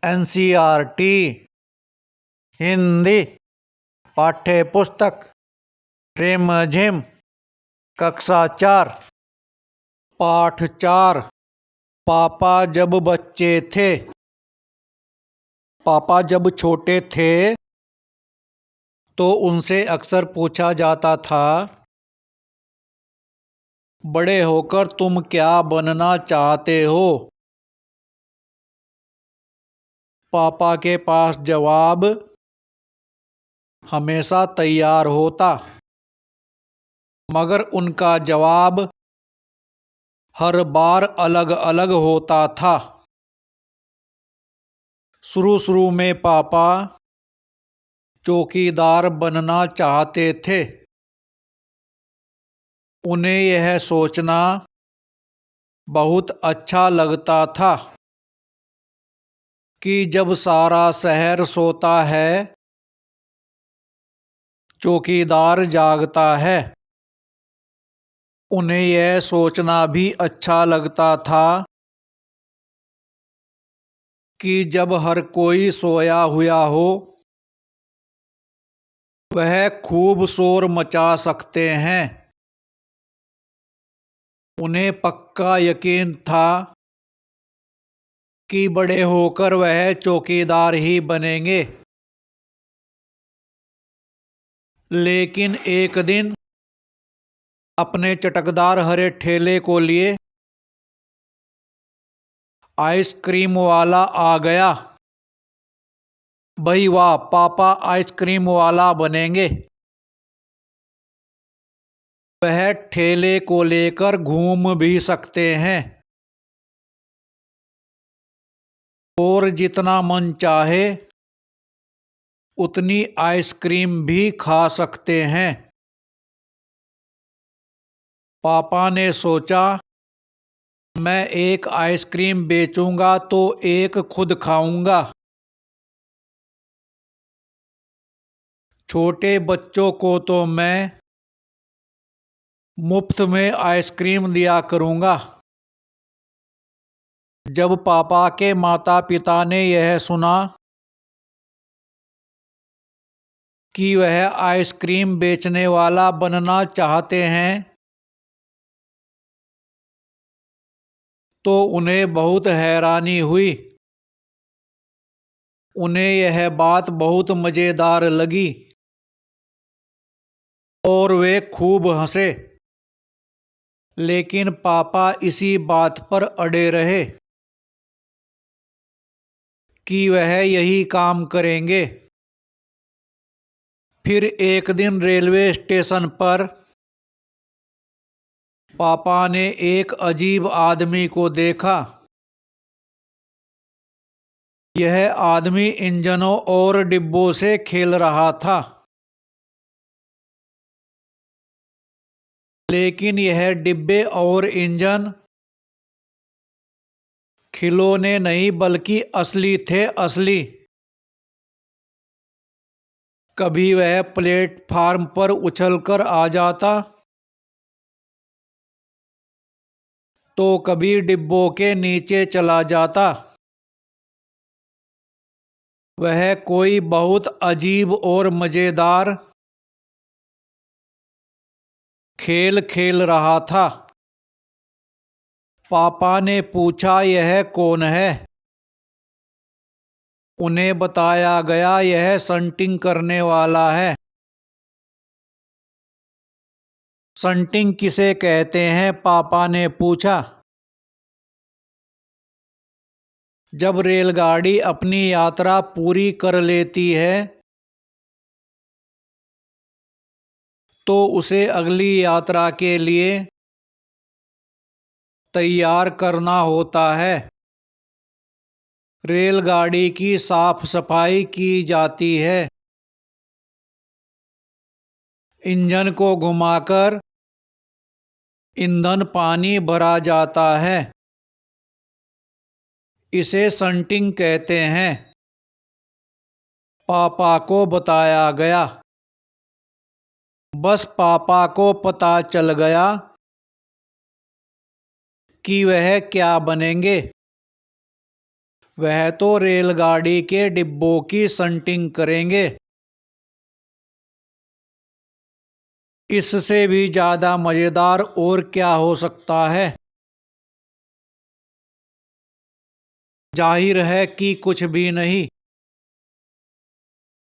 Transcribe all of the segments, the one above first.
NCERT Hindi पाठ्य पुस्तक रिमझिम कक्षा 4 पाठ 4 पापा जब बच्चे थे। पापा जब छोटे थे तो उनसे अक्सर पूछा जाता था, बड़े होकर तुम क्या बनना चाहते हो? पापा के पास जवाब हमेशा तैयार होता, मगर उनका जवाब हर बार अलग अलग होता था। शुरू में पापा चौकीदार बनना चाहते थे। उन्हें यह सोचना बहुत अच्छा लगता था कि जब सारा शहर सोता है, चौकीदार जागता है। उन्हें यह सोचना भी अच्छा लगता था कि जब हर कोई सोया हुआ हो, वह खूब शोर मचा सकते हैं। उन्हें पक्का यकीन था कि बड़े होकर वह चौकीदार ही बनेंगे। लेकिन एक दिन अपने चटकदार हरे ठेले को लिए आइसक्रीम वाला आ गया। भाई वाह, पापा आइसक्रीम वाला बनेंगे। वह ठेले को लेकर घूम भी सकते हैं और जितना मन चाहे उतनी आइसक्रीम भी खा सकते हैं। पापा ने सोचा, मैं एक आइसक्रीम बेचूंगा तो एक खुद खाऊंगा। छोटे बच्चों को तो मैं मुफ्त में आइसक्रीम दिया करूंगा। जब पापा के माता पिता ने यह सुना कि वह आइसक्रीम बेचने वाला बनना चाहते हैं, तो उन्हें बहुत हैरानी हुई। उन्हें यह बात बहुत मजेदार लगी और वे खूब हंसे। लेकिन पापा इसी बात पर अड़े रहे कि वह यही काम करेंगे। फिर एक दिन रेलवे स्टेशन पर पापा ने एक अजीब आदमी को देखा। यह आदमी इंजनों और डिब्बों से खेल रहा था। लेकिन यह डिब्बे और इंजन खिलौने नहीं बल्कि असली थे, असली। कभी वह प्लेटफार्म पर उछलकर आ जाता, तो कभी डिब्बों के नीचे चला जाता। वह कोई बहुत अजीब और मजेदार खेल खेल रहा था। पापा ने पूछा, यह कौन है? उन्हें बताया गया, यह शंटिंग करने वाला है। शंटिंग किसे कहते हैं? पापा ने पूछा। जब रेलगाड़ी अपनी यात्रा पूरी कर लेती है तो उसे अगली यात्रा के लिए तैयार करना होता है। रेलगाड़ी की साफ सफाई की जाती है। इंजन को घुमाकर ईंधन पानी भरा जाता है। इसे शंटिंग कहते हैं। पापा को बताया गया। बस पापा को पता चल गया कि वह क्या बनेंगे। वह तो रेलगाड़ी के डिब्बों की शंटिंग करेंगे। इससे भी ज्यादा मजेदार और क्या हो सकता है। जाहिर है कि कुछ भी नहीं।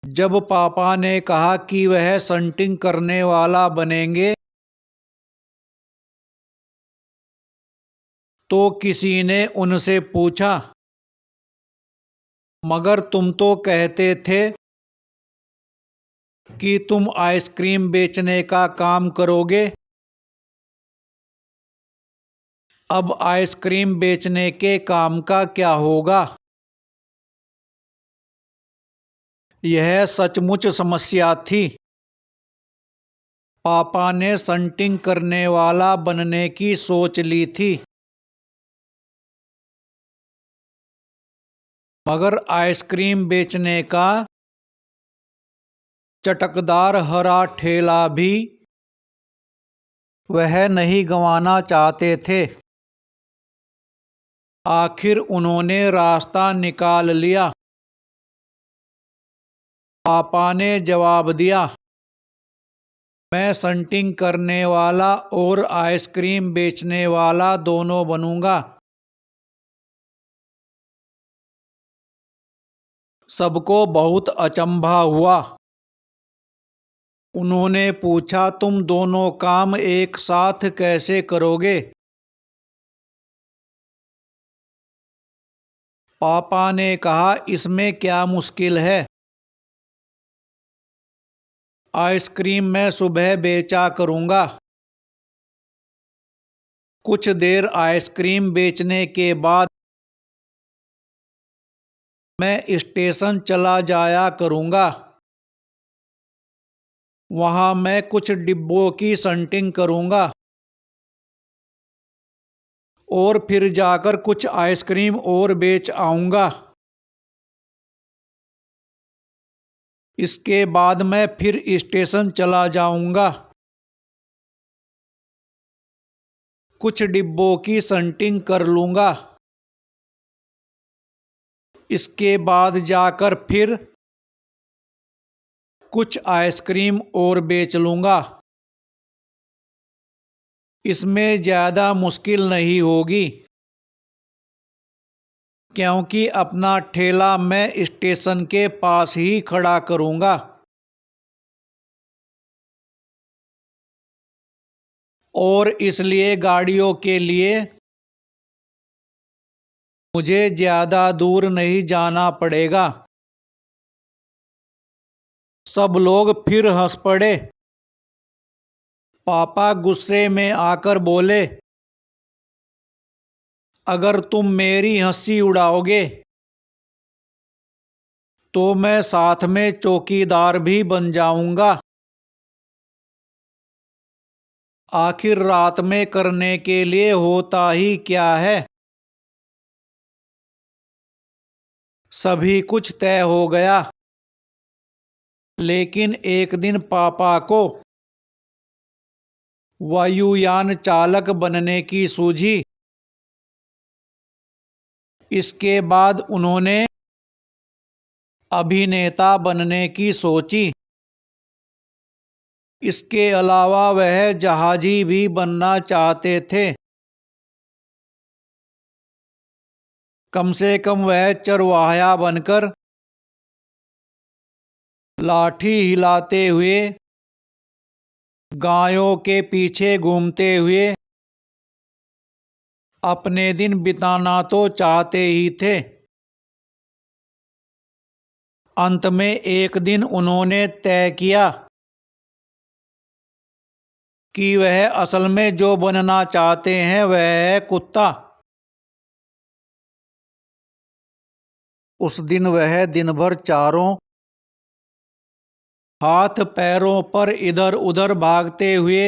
जब पापा ने कहा कि वह शंटिंग करने वाला बनेंगे, तो किसी ने उनसे पूछा, मगर तुम तो कहते थे कि तुम आइसक्रीम बेचने का काम करोगे। अब आइसक्रीम बेचने के काम का क्या होगा। यह सचमुच समस्या थी। पापा ने शंटिंग करने वाला बनने की सोच ली थी, मगर आइसक्रीम बेचने का चटकदार हरा ठेला भी वह नहीं गंवाना चाहते थे। आखिर उन्होंने रास्ता निकाल लिया। पापा ने जवाब दिया, मैं शंटिंग करने वाला और आइसक्रीम बेचने वाला दोनों बनूंगा। सबको बहुत अचंभा हुआ। उन्होंने पूछा, तुम दोनों काम एक साथ कैसे करोगे। पापा ने कहा, इसमें क्या मुश्किल है। आइसक्रीम मैं सुबह बेचा करूंगा। कुछ देर आइसक्रीम बेचने के बाद मैं स्टेशन चला जाया करूंगा। वहां मैं कुछ डिब्बों की शंटिंग करूंगा और फिर जाकर कुछ आइसक्रीम और बेच आऊंगा। इसके बाद मैं फिर स्टेशन चला जाऊंगा। कुछ डिब्बों की शंटिंग कर लूंगा। इसके बाद जाकर फिर कुछ आइसक्रीम और बेच लूंगा। इसमें ज्यादा मुश्किल नहीं होगी, क्योंकि अपना ठेला मैं स्टेशन के पास ही खड़ा करूंगा और इसलिए गाड़ियों के लिए मुझे ज्यादा दूर नहीं जाना पड़ेगा। सब लोग फिर हंस पड़े। पापा गुस्से में आकर बोले, अगर तुम मेरी हंसी उड़ाओगे तो मैं साथ में चौकीदार भी बन जाऊंगा। आखिर रात में करने के लिए होता ही क्या है। सभी कुछ तय हो गया। लेकिन एक दिन पापा को वायुयान चालक बनने की सूझी। इसके बाद उन्होंने अभिनेता बनने की सोची। इसके अलावा वह जहाजी भी बनना चाहते थे। कम से कम वह चरवाहा बनकर लाठी हिलाते हुए गायों के पीछे घूमते हुए अपने दिन बिताना तो चाहते ही थे। अंत में एक दिन उन्होंने तय किया कि वह असल में जो बनना चाहते हैं वह है कुत्ता। उस दिन वह दिन भर चारों हाथ पैरों पर इधर उधर भागते हुए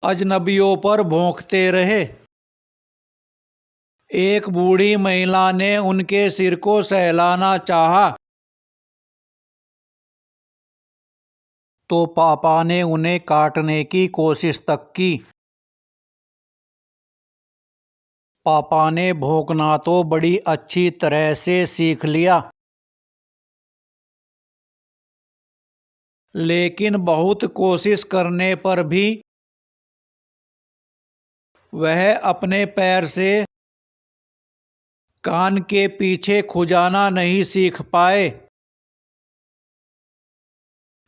अजनबियों पर भौंकते रहे। एक बूढ़ी महिला ने उनके सिर को सहलाना चाहा, तो पापा ने उन्हें काटने की कोशिश तक की। पापा ने भौंकना तो बड़ी अच्छी तरह से सीख लिया, लेकिन बहुत कोशिश करने पर भी वह अपने पैर से कान के पीछे खुजाना नहीं सीख पाए।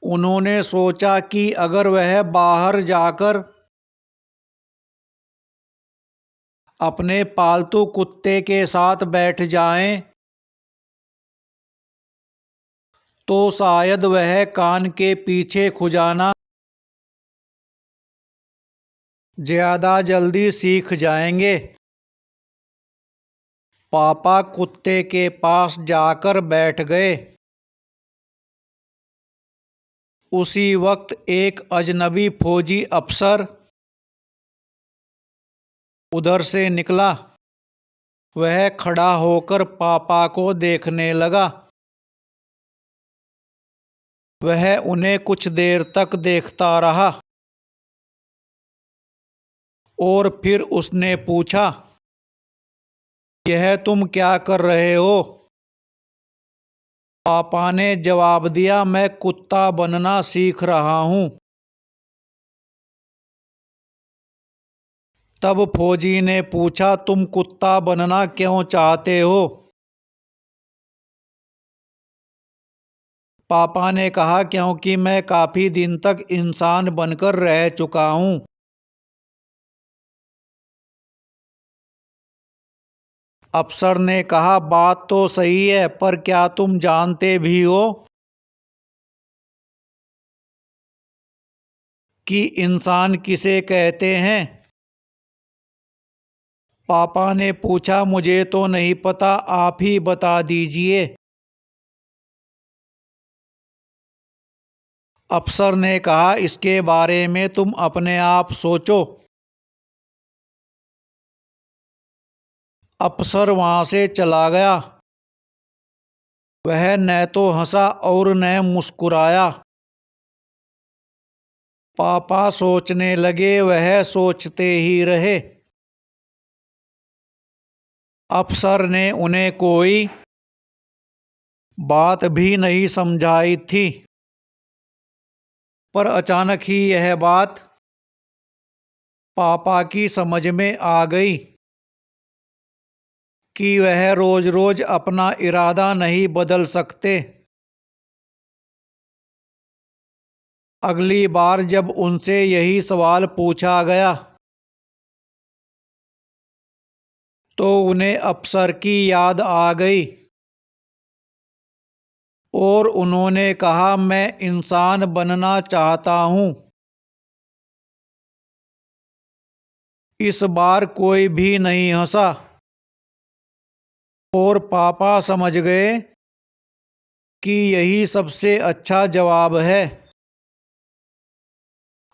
उन्होंने सोचा कि अगर वह बाहर जाकर अपने पालतू कुत्ते के साथ बैठ जाएं, तो शायद वह कान के पीछे खुजाना ज़्यादा जल्दी सीख जाएंगे। पापा कुत्ते के पास जाकर बैठ गए। उसी वक्त एक अजनबी फौजी अफसर उधर से निकला। वह खड़ा होकर पापा को देखने लगा। वह उन्हें कुछ देर तक देखता रहा और फिर उसने पूछा, यह तुम क्या कर रहे हो? पापा ने जवाब दिया, मैं कुत्ता बनना सीख रहा हूं। तब फौजी ने पूछा, तुम कुत्ता बनना क्यों चाहते हो? पापा ने कहा, क्योंकि मैं काफी दिन तक इंसान बनकर रह चुका हूं। अफसर ने कहा, बात तो सही है, पर क्या तुम जानते भी हो कि इंसान किसे कहते हैं? पापा ने पूछा, मुझे तो नहीं पता, आप ही बता दीजिए। अफसर ने कहा, इसके बारे में तुम अपने आप सोचो। अफसर वहां से चला गया। वह न तो हंसा और न मुस्कुराया। पापा सोचने लगे, वह सोचते ही रहे। अफसर ने उन्हें कोई बात भी नहीं समझाई थी, पर अचानक ही यह बात पापा की समझ में आ गई कि वह रोज रोज अपना इरादा नहीं बदल सकते। अगली बार जब उनसे यही सवाल पूछा गया, तो उन्हें अफसर की याद आ गई और उन्होंने कहा, मैं इंसान बनना चाहता हूं। इस बार कोई भी नहीं हंसा और पापा समझ गए कि यही सबसे अच्छा जवाब है।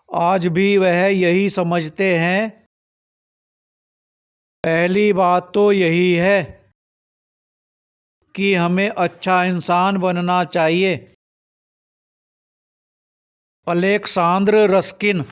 आज भी वह यही समझते हैं। पहली बात तो यही है कि हमें अच्छा इंसान बनना चाहिए। Alexander Ruskin.